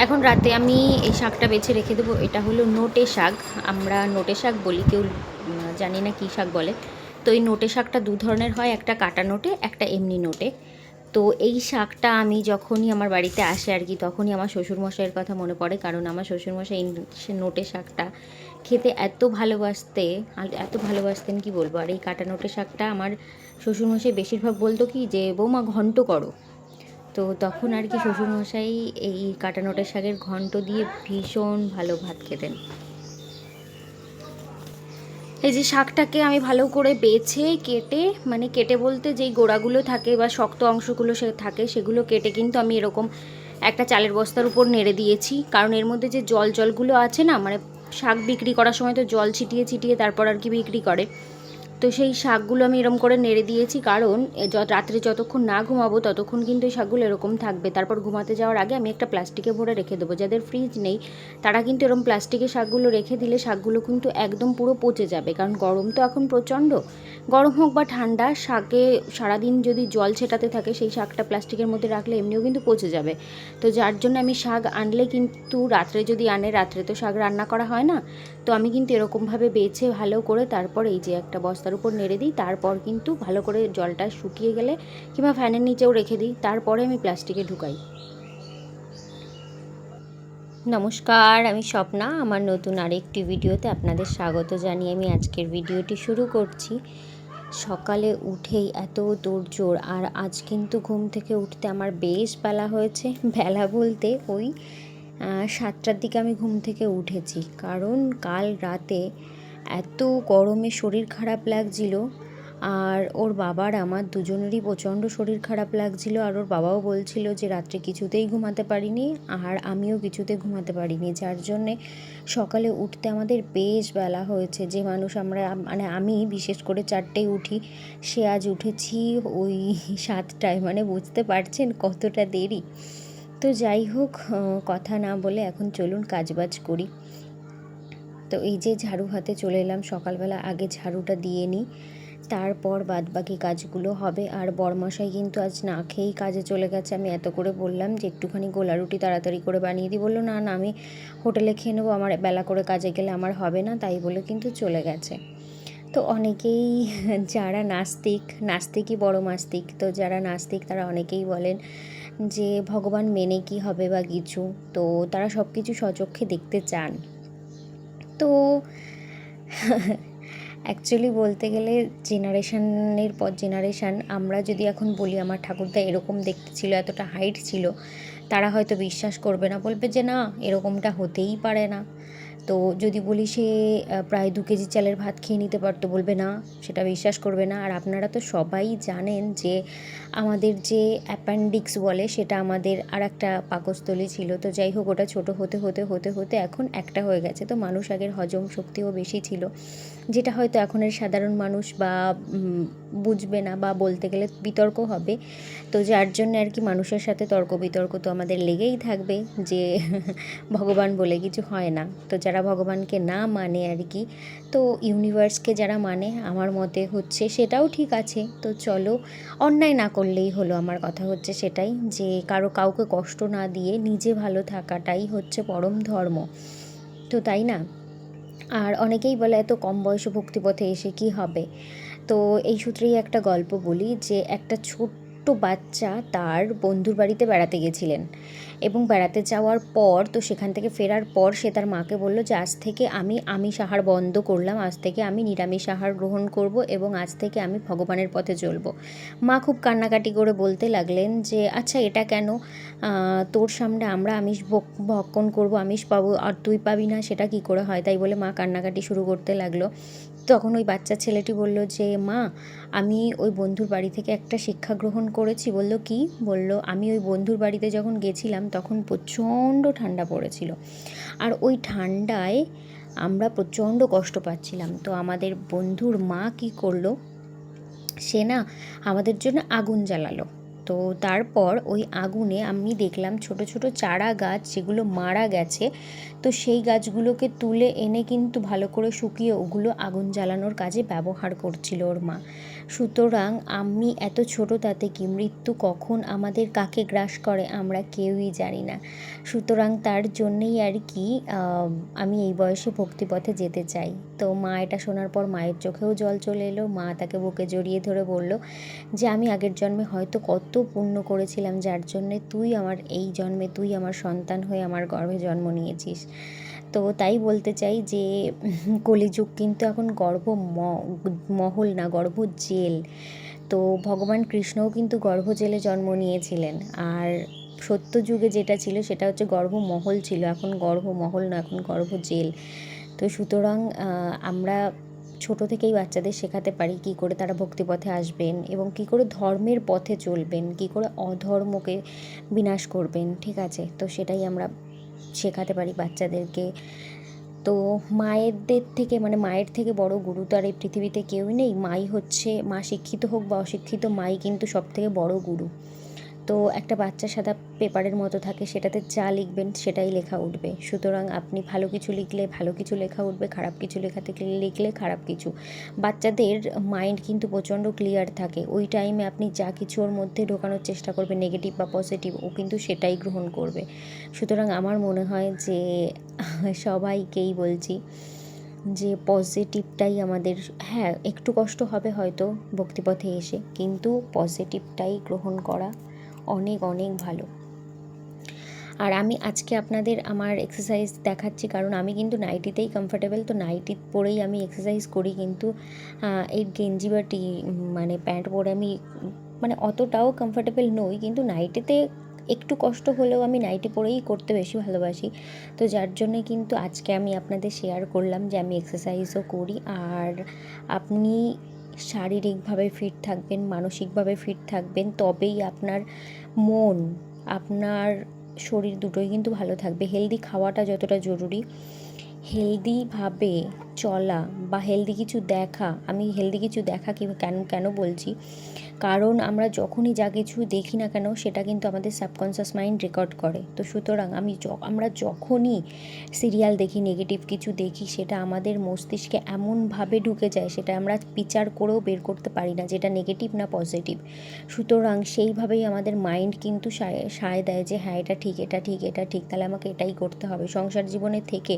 এখন রাতে আমি এই শাকটা বেছে রেখে দেবো। এটা হলো নোটে শাক, আমরা নোটে শাক বলি, কেউ জানি না কী শাক বলে। তো এই নোটে শাকটা দু ধরনের হয়, একটা কাটা নোটে, একটা এমনি নোটে। তো এই শাকটা আমি যখনই আমার বাড়িতে আসে আর কি, তখনই আমার শ্বশুরমশাইয়ের কথা মনে পড়ে, কারণ আমার শ্বশুরমশাই এই নোটে শাকটা খেতে এত ভালোবাসতে, আর এত ভালোবাসতেন কি বলবো। আর এই কাটা নোটে শাকটা আমার শ্বশুরমশাই বেশিরভাগ বলতো কি যে বৌমা ঘন্ট করো। তো তখন আর কি শ্বশুরমশাই এই কাটা নোটের শাকের ঘন্ট দিয়ে ভীষণ ভালো ভাত খেতেন। এই যে শাকটাকে আমি ভালো করে বেছে কেটে, মানে কেটে বলতে যেই গোড়াগুলো থাকে বা শক্ত অংশগুলো সে থাকে সেগুলো কেটে কিন্তু আমি এরকম একটা চালের বস্তার উপর নেড়ে দিয়েছি, কারণ এর মধ্যে যে জলগুলো আছে না, মানে শাক বিক্রি করার সময় তো জল ছিটিয়ে ছিটিয়ে তারপর আর কি বিক্রি করে। তো সেই শাকগুলো আমি এরকম করে নেড়ে দিয়েছি, কারণ রাত্রে যতক্ষণ না ঘুমাবো ততক্ষণ কিন্তু এই শাকগুলো এরকম থাকবে। তারপর ঘুমাতে যাওয়ার আগে আমি একটা প্লাস্টিকে ভরে রেখে দেবো। যাদের ফ্রিজ নেই তারা কিন্তু এরকম প্লাস্টিকে শাকগুলো রেখে দিলে শাকগুলো কিন্তু একদম পুরো পচে যাবে, কারণ গরম তো এখন প্রচণ্ড। গরম হোক বা ঠান্ডা, শাকে সারাদিন যদি জল ছেটাতে থাকে সেই শাকটা প্লাস্টিকের মধ্যে রাখলে এমনিও কিন্তু পচে যাবে। তো যার জন্য আমি শাক আনলে কিন্তু রাত্রে যদি আনে, রাত্রে তো শাক রান্না করা হয় না, তো আমি কিন্তু এরকমভাবে বেছে ভালো করে তারপর এই যে একটা বস্তার উপর নেড়ে দিই। তারপর কিন্তু ভালো করে জলটা শুকিয়ে গেলে কিংবা ফ্যানের নিচেও রেখে দিই, তারপরে আমি প্লাস্টিকে ঢুকাই। নমস্কার, আমি স্বপ্না। আমার নতুন আরেকটি ভিডিওতে আপনাদের স্বাগত জানিয়ে আমি আজকের ভিডিওটি শুরু করছি। সকালে উঠেই এত তোড়জোড়, আর আজ কিন্তু ঘুম থেকে উঠতে আমার বেশ বেলা হয়েছে। বেলা বলতে ওই 7টার দিকে আমি ঘুম থেকে উঠেছি, কারণ কাল রাতে এত গরমে শরীর খারাপ লাগছিল। আর ওর বাবার আমার দুজনেরই প্রচণ্ড শরীর খারাপ লাগছিল, আর ওর বাবাও বলছিল যে রাত্রে কিছুতেই ঘুমাতে পারিনি, আর আমিও কিছুতে ঘুমাতে পারিনি, যার জন্যে সকালে উঠতে আমাদের বেশ বেলা হয়েছে। যে মানুষ আমরা, মানে আমি বিশেষ করে 4টেয় উঠি, সে আজ উঠেছি ওই 7টায়, মানে বুঝতে পারছেন কতটা দেরি। তো যাই হোক, কথা না বলে এখন চলুন কাজবাজ করি। তো এই যে ঝাড়ু হাতে চলে এলাম সকালবেলা, আগে ঝাড়ুটা দিয়ে নিই, তারপর বাদবাকি কাজগুলো হবে। আর বরমশাই কিন্তু আজ না খেয়েই কাজে চলে গেছে। আমি এত করে বললাম যে একটুখানি গোলা রুটি তাড়াতাড়ি করে বানিয়ে দিই, বললো না না আমি হোটেলে খেয়ে নেবো, আমার বেলা করে কাজে গেলে আমার হবে না, তাই বলে কিন্তু চলে গেছে। তো অনেকেই যারা নাস্তিকই বড় মাস্তিক, তো যারা নাস্তিক তারা অনেকেই বলেন যে ভগবান মেনে কি হবে বা কিছু, তো তারা সব কিছু স্বচক্ষে দেখতে চান। তো অ্যাকচুয়ালি বলতে গেলে জেনারেশানের পর জেনারেশান, আমরা যদি এখন বলি আমার ঠাকুরদা এরকম দেখতে ছিল, এতটা হাইট ছিল, তারা হয়তো বিশ্বাস করবে না, বলবে যে না এরকমটা হতেই পারে না। তো যদি বলি সে প্রায় 2 কেজি চালের ভাত খেয়ে নিতে পারতো, বলবে না, সেটা বিশ্বাস করবে না। আর আপনারা তো সবাই জানেন যে আমাদের যে অ্যাপেন্ডিক্স বলে সেটা আমাদের আর একটা পাকস্থলী ছিল। তো যাই হোক, ওটা ছোটো হতে হতে হতে হতে এখন একটা হয়ে গেছে। তো মানুষ আগের হজম শক্তিও বেশি ছিল, যেটা হয়তো এখনের সাধারণ মানুষ বা বুঝবে না, বা বলতে গেলে বিতর্ক হবে। তো যার জন্য আর কি মানুষের সাথে তর্ক বিতর্ক তো আমাদের লেগেই থাকবে যে ভগবান বলে কিছু হয় না। তো যারা ভগবানকে না মানে আর কি, তো ইউনিভার্সকে যারা মানে, আমার মতে হচ্ছে সেটাও ঠিক আছে। তো চলো, অন্যায় না করলেই হলো। আমার কথা হচ্ছে সেটাই, যে কাউকে কষ্ট না দিয়ে নিজে ভালো থাকাটাই হচ্ছে পরম ধর্ম। তো তাই না? আর অনেকেই বলে এত কম বয়সে ভক্তিপথে এসে কি হবে। তো এই সূত্রেই একটা গল্প বলি, যে একটা ছোট্ট বাচ্চা তার বন্ধুর বাড়িতে বেড়াতে গেছিলেন, এবং বেড়াতে যাওয়ার পর, তো সেখান থেকে ফেরার পর সে তার মাকে বলল যে আজ থেকে আমি আমিষ আহার বন্ধ করলাম, আজ থেকে আমি নিরামিষ আহার গ্রহণ করব, এবং আজ থেকে আমি ভগবানের পথে চলবো। মা খুব কান্নাকাটি করে বলতে লাগলেন যে আচ্ছা এটা কেন, তোর সামনে আমরা আমিষ ভক্ষণ করব, আমিষ পাবো আর তুই পাবি না, সেটা কি করে হয়? তাই বলে মা কান্নাকাটি শুরু করতে লাগলো। তখন ওই বাচ্চা ছেলেটি বলল যে মা, আমি ওই বন্ধুর বাড়ি থেকে একটা শিক্ষা গ্রহণ করেছি। বলল কি? বলল আমি ওই বন্ধুর বাড়িতে যখন গেছিলাম তখন প্রচণ্ড ঠান্ডা পড়েছিল, আর ওই ঠান্ডায় আমরা প্রচণ্ড কষ্ট পাচ্ছিলাম। তো আমাদের বন্ধুর মা কি করলো, সে না আমাদের জন্য আগুন জ্বালালো। তো তারপর ওই আগুনে আমি দেখলাম ছোট ছোট চারা গাছ যেগুলো মারা গেছে, তো সেই গাছগুলোকে তুলে এনে কিন্তু ভালো করে শুকিয়ে ওগুলো আগুন জ্বালানোর কাজে ব্যবহার করছিল ওর মা। সুতরাং আমি এত ছোট তাতে কি, মৃত্যু কখন আমাদের কাকে গ্রাস করে আমরা কেউই জানি না। সুতরাং তার জন্যেই আর কি আমি এই বয়সে ভক্তিপথে যেতে চাই। তো মা এটা শোনার পর মায়ের চোখেও জল চলে এলো। মা তাকে বুকে জড়িয়ে ধরে বলল যে আমি আগের জন্মে হয়তো কত পুণ্য করেছিলাম, যার জন্যে তুই আমার এই জন্মে তুই আমার সন্তান হয়ে আমার গর্ভে জন্ম নিয়েছিস। তো তাই বলতে চাই যে কলিযুগ কিন্তু এখন মহল না, গর্ভ জেল। তো ভগবান কৃষ্ণও কিন্তু গর্ভ জেলে জন্ম নিয়েছিলেন। আর সত্য যুগে যেটা ছিল সেটা হচ্ছে গর্ভমহল ছিল, এখন গর্ভমহল না, এখন গর্ভ জেল। তো সুতরাং আমরা ছোট থেকেই বাচ্চাদের শেখাতে পারি কী করে তারা ভক্তিপথে আসবেন এবং কী করে ধর্মের পথে চলবেন, কী করে অধর্মকে বিনাশ করবেন, ঠিক আছে? তো সেটাই আমরা শেখাতে পারি বাচ্চাদেরকে। তো মায়ের থেকে বড় গুরু তো আর এই পৃথিবীতে কেউই নেই। মা শিক্ষিত হোক বা অশিক্ষিত, মাই কিন্তু সব থেকে বড় গুরু। তো একটা বাচ্চা সাদা পেপারের মতো থাকে, সেটাতে যা লিখবেন সেটাই লেখা উঠবে। সুতরাং আপনি ভালো কিছু লিখলে ভালো কিছু লেখা উঠবে, খারাপ কিছু লিখলে খারাপ কিছু। বাচ্চাদের মাইন্ড কিন্তু প্রচণ্ড ক্লিয়ার থাকে। ওই টাইমে আপনি যা কিছু ওর মধ্যে ঢোকানোর চেষ্টা করবেন, নেগেটিভ বা পজিটিভ, ও কিন্তু সেটাই গ্রহণ করবে। সুতরাং আমার মনে হয় যে সবাইকেই বলছি যে পজিটিভটাই আমাদের, হ্যাঁ একটু কষ্ট হবে হয়তো ভক্তিপথে এসে, কিন্তু পজিটিভটাই গ্রহণ করা অনেক অনেক ভালো। আর আমি আজকে আপনাদের আমার এক্সারসাইজ দেখাচ্ছি, কারণ আমি কিন্তু নাইটিতেই কমফর্টেবল। তো নাইটি পরেই আমি এক্সারসাইজ করি, কিন্তু এই গেঞ্জি বা মানে প্যান্ট পরে আমি মানে অতটাও কমফর্টেবল নই, কিন্তু নাইটিতে একটু কষ্ট হলেও আমি নাইটি পরেই করতে বেশি ভালোবাসি। তো যার জন্যে কিন্তু আজকে আমি আপনাদের শেয়ার করলাম যে আমি এক্সারসাইজও করি। আর আপনি শারীরিকভাবে ফিট থাকবেন, মানসিকভাবে ফিট থাকবেন, তবেই আপনার মন, আপনার শরীর দুটোই কিন্তু ভালো থাকবে। হেলদি খাওয়াটা যতটা জরুরি, হেলদিভাবে চলা বা হেলদি কিছু দেখা, আমি হেলদি কিছু দেখা কি কেন বলছি, কারণ আমরা যখনই যা কিছু দেখি না কেন সেটা কিন্তু আমাদের সাবকনসিয়াস মাইন্ড রেকর্ড করে। তো সুতরাং আমরা যখনই সিরিয়াল দেখি, নেগেটিভ কিছু দেখি, সেটা আমাদের মস্তিষ্কে এমনভাবে ঢুকে যায়, সেটা আমরা বিচার করেও বের করতে পারি না যেটা নেগেটিভ না পজিটিভ। সুতরাং সেইভাবেই আমাদের মাইন্ড কিন্তু সায় দেয় যে হ্যাঁ এটা ঠিক, এটা ঠিক, এটা ঠিক, তাহলে আমাকে এটাই করতে হবে। সংসার জীবনে থেকে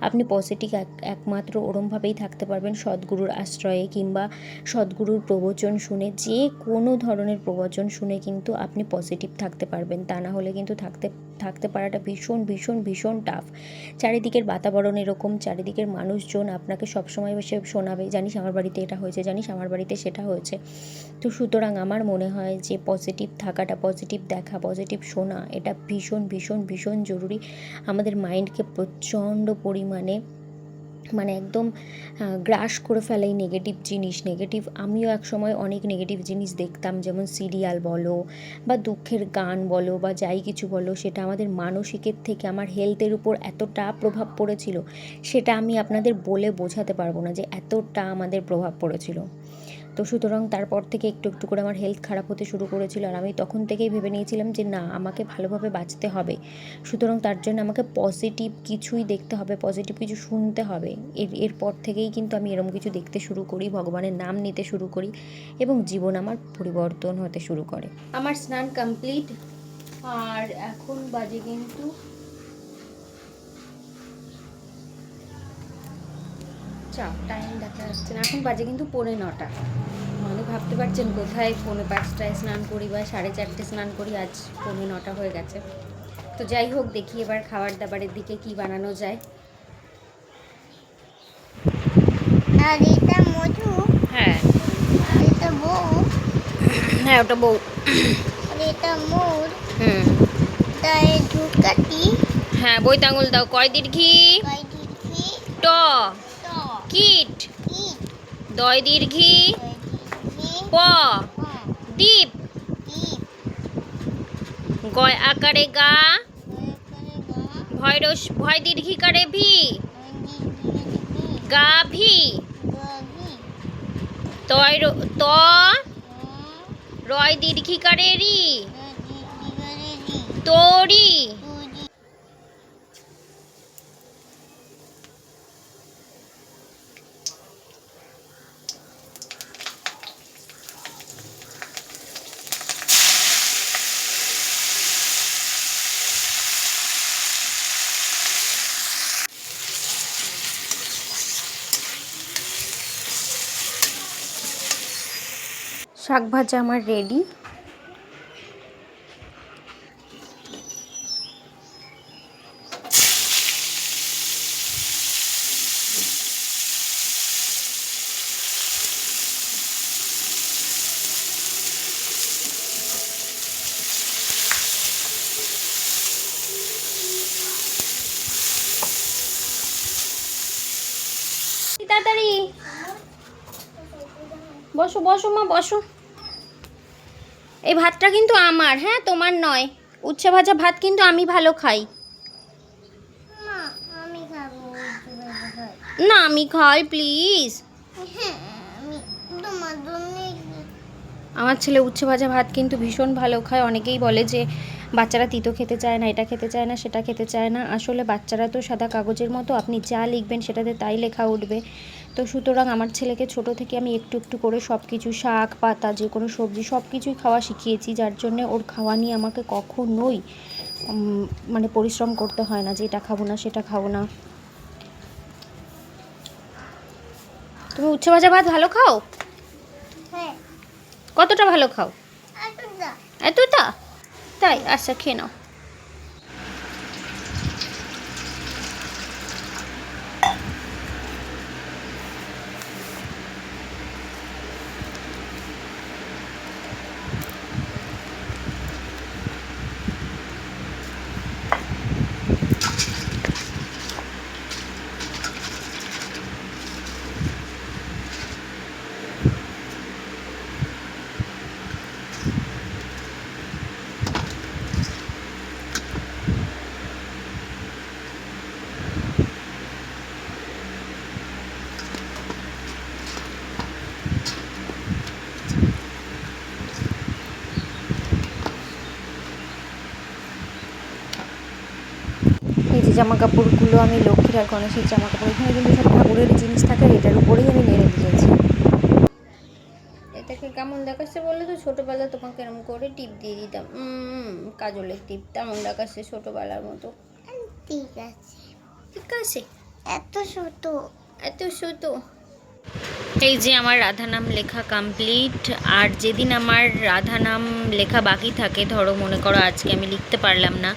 আপনি পজিটিভ একমাত্র ওরমভাবেই থাকতে পারবেন সদ্গুরুর আশ্রয়ে, কিংবা সদ্গুরুর প্রবচন শুনে, যে কোনো ধরনের প্রবচন শুনে কিন্তু আপনি পজিটিভ থাকতে পারবেন। তা না হলে কিন্তু থাকতে পারাটা ভীষণ ভীষণ ভীষণ টাফ। চারিদিকের বাতাবরণ এরকম, চারিদিকের মানুষজন আপনাকে সবসময় বসে শোনাবে, জানিস আমার বাড়িতে এটা হয়েছে, জানিস আমার বাড়িতে সেটা হয়েছে। তো সুতরাং আমার মনে হয় যে পজিটিভ থাকাটা, পজিটিভ দেখা, পজিটিভ শোনা, এটা ভীষণ ভীষণ ভীষণ জরুরি। আমাদের মাইন্ডকে প্রচণ্ড পরিমাণে মানে একদম গ্রাস করে ফেলে এই নেগেটিভ। আমিও একসময় অনেক নেগেটিভ জিনিস দেখতাম, যেমন সিরিয়াল বলো বা দুঃখের গান বলো বা যাই কিছু বলো, সেটা আমাদের মানসিকের থেকে আমার হেলথের উপর এতটা প্রভাব পড়েছিল, সেটা আমি আপনাদের বলে বোঝাতে পারবো না যে এতটা আমাদের প্রভাব পড়েছিল। তো সুতরাং তারপর থেকে একটু একটু করে আমার হেলথ খারাপ হতে শুরু করেছিল, আর আমি তখন থেকেই ভেবে নিয়েছিলাম যে না, আমাকে ভালোভাবে বাঁচতে হবে। সুতরাং তার জন্য আমাকে পজিটিভ কিছুই দেখতে হবে, পজিটিভ কিছু শুনতে হবে। এরপর থেকেই কিন্তু আমি এরকম কিছু দেখতে শুরু করি, ভগবানের নাম নিতে শুরু করি, এবং জীবন আমার পরিবর্তন হতে শুরু করে। আমার স্নান কমপ্লিট, আর এখন বাজে কিন্তু টাইম দেখা যাচ্ছে না, এখন বাজে কিন্তু 9:45। মানে ভাবতে পারছেন কোথায় 5:45 স্নান করি বা 4:30 স্নান করি, আজ 9:45 হয়ে গেছে। তো যাই হোক, দেখি এবার খাবার দাবারের দিকে কি বানানো যায়। আর এটা মধু, হ্যাঁ এটা বউ, হ্যাঁ ওটা বউ, আর এটা মোর, হুম তাই ধূপকাঠি, হ্যাঁ বইতে আঙুল দাও, কয় দীর্ঘি কয় দীর্ঘি, ট ট, কীট, কি, দয় দীর্ঘি কয় দীর্ঘি, প, প, দীপ, দীপ, গয় আকারে গা, কয় করে গা, ভয় দীর্ঘিকারে ভি, কয় দীর্ঘি, গাভী, গভি, তয় ত, ত, রয় দীর্ঘিকারে রি, রি তোরি। তুরি শাক ভাজা আমার রেডি। তাড়াতাড়ি বসো বসো মা বসো। এই ভাতটা কিন্তু আমার, হ্যাঁ তোমার নয়। উচ্ছে ভাজা ভাত কিন্তু আমি ভালো খাই। মা আমি খাবো উচ্চ ভাত। না আমি খাই প্লিজ। হ্যাঁ আমি তোমার জন্য আমার ছেলে উচ্ছে ভাজা ভাত কিন্তু ভীষণ ভালো খায়। অনেকেই বলে যে বাচ্চারা তিতো খেতে চায় না, এটা খেতে চায় না, সেটা খেতে চায় না। আসলে বাচ্চারা তো সাদা কাগজের মতো, আপনি যা লিখবেন সেটাতে তাই লেখা উঠবে। তো সুতরাং আমার ছেলেকে ছোট থেকে আমি একটু একটু করে সব কিছু শাক পাতা যে কোনো সবজি সব কিছুই খাওয়া শিখিয়েছি, যার জন্যে ওর খাওয়া নিয়ে আমাকে কখনোই মানে পরিশ্রম করতে হয় না যে এটা খাবো না সেটা খাবো না। তুমি উচ্ছে ভাজা ভাত ভালো খাও? হ্যাঁ কতটা ভালো খাও? এতটা এতটা? তাই? আচ্ছা খেয়ে নাও। এই যে জামা কাপড়গুলো আমি লক্ষ্মীর আর গণেশের জামা কাপড়, এখানে কিন্তু সব ঠাকুরের জিনিস থাকে, এটার উপরেই আমি নেড়ে দিয়েছি। এটাকে কেমন দেখাচ্ছে বলে তো, ছোটোবেলা তোমাকে এরকম করে টিপ দিয়ে দিতাম, কাজলের টিপ, তেমন দেখাচ্ছে ছোটোবেলার মতো। ঠিক আছে ঠিক আছে, এত ছোট এত ছোটো। এই যে আমার রাধা নাম লেখা কমপ্লিট। আর যেদিন আমার রাধা নাম লেখা বাকি থাকে, ধরো মনে করো আজকে আমি লিখতে পারলাম না,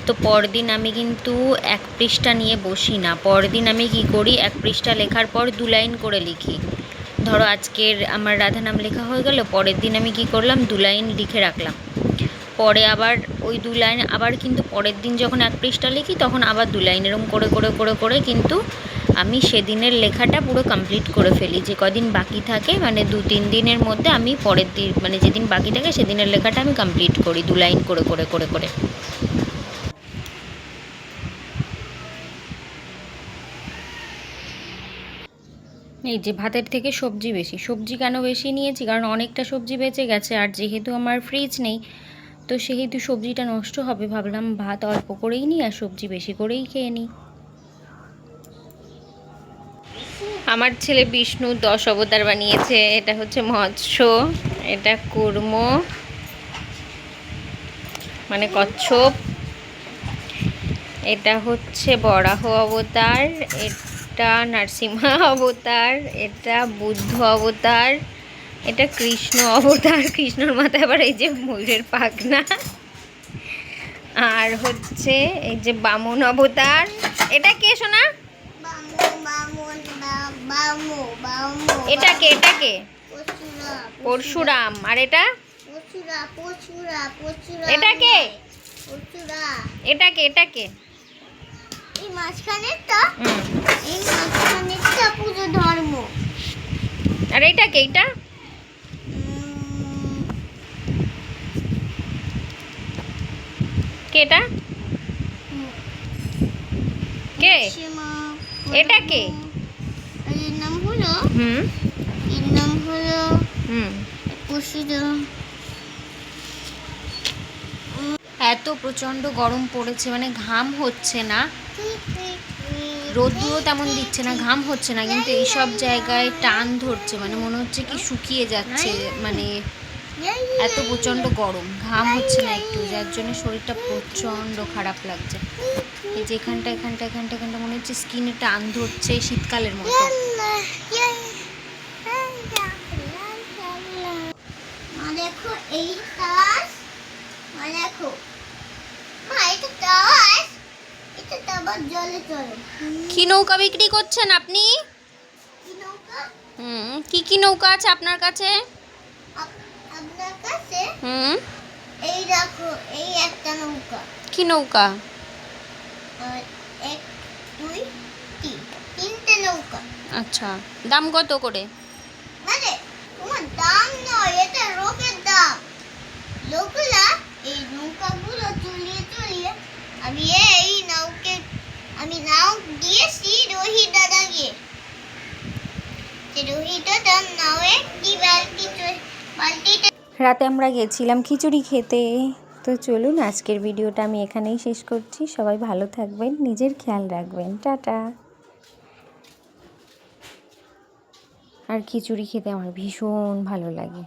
তো পরদিন আমি কিন্তু এক পৃষ্ঠা নিয়ে বসি না। পরদিন আমি কি করি, এক পৃষ্ঠা লেখার পর 2 লাইন করে লিখি। ধরো আজকের আমার রাধা নাম লেখা হয়ে গেল, পরের দিন আমি কি করলাম 2 লাইন লিখে রাখলাম। পরে আবার ওই 2 লাইন আবার কিন্তু পরের দিন যখন এক পৃষ্ঠা লিখি তখন আবার 2 লাইন, এরকম করে করে করে করে কিন্তু আমি সেদিনের লেখাটা পুরো কমপ্লিট করে ফেলি। যে কদিন বাকি থাকে মানে 2-3 দিনের মধ্যে আমি পরের দিন মানে যেদিন বাকি থাকে সেদিনের লেখাটা আমি কমপ্লিট করি 2 লাইন করে করে করে করে। এই যে ভাতের থেকে সবজি বেশি। সবজি কেন বেশি নিয়েছি, কারণ অনেকটা সবজি বেঁচে গেছে, আর যেহেতু আমার ফ্রিজ নেই তো সেহেতু সবজিটা নষ্ট হবে, ভাবলাম ভাত অল্প করেই নিই আর সবজি বেশি করেই খেয়ে নিই। আমার ছেলে বিষ্ণু 10 অবতার বানিয়েছে। এটা হচ্ছে মৎস্য, এটা কুর্ম মানে কচ্ছপ, এটা হচ্ছে বরাহ অবতার, এটা নরসিংহ অবতার, এটা বুদ্ধ অবতার, এটা কৃষ্ণ অবতার, কৃষ্ণর মাথায় আবার এই যে ময়ূরের পাখনা, আর হচ্ছে এই যে বামন অবতার। এটা কে শোনা? এটাকে এটাকে পরশুরাম। আর এটা এটাকে এটাকে এটাকে এই মাঝখানেরটা এই মাঝখানেরটা পুরো ধর্ম। আর এটাকে এইটা কে? এটা কে? এটা কে? এর নাম হলো এর নাম হলো পরশুরাম। এত প্রচণ্ড গরম পড়েছে, মানে ঘাম হচ্ছে না, রোদ্দুরও তেমন দিচ্ছে না, ঘাম হচ্ছে না, কিন্তু এইসব জায়গায় টান ধরছে, মানে মনে হচ্ছে কি শুকিয়ে যাচ্ছে, মানে এত প্রচণ্ড গরম, ঘাম হচ্ছে না একটু, যার জন্য শরীরটা প্রচণ্ড খারাপ লাগছে। এই যে এখানটা মনে হচ্ছে স্কিনে টান ধরছে শীতকালের মতো। দেখো এই তাস, দেখো মা এটা তাস, এটা তো আবার জলে চলে। কি নৌকা বিক্রি করছেন আপনি? কি নৌকা? কি নৌকা আছে আপনার কাছে? আপনার কাছে এই দেখো, এই একটা নৌকা। কি নৌকা? এক দুই তিন, তিনটে নৌকা। আচ্ছা, দাম কত করে? মানে তোমার দাম নয়, এটা লোকের দাম। লোকরা এই নৌকাগুলো চলিয়ে আমি এই নাও দিয়েছি রোহিত দাদাকে। রোহিত দাদা নাওয়ে কি বালতিতে। রাতে আমরা গেছিলাম খিচুড়ি খেতে। তো চলুন আজকের ভিডিওটা আমি এখানেই শেষ করছি। সবাই ভালো থাকবেন, নিজের খেয়াল রাখবেন, টাটা। আর খিচুড়ি খেতে আমার ভীষণ ভালো লাগে।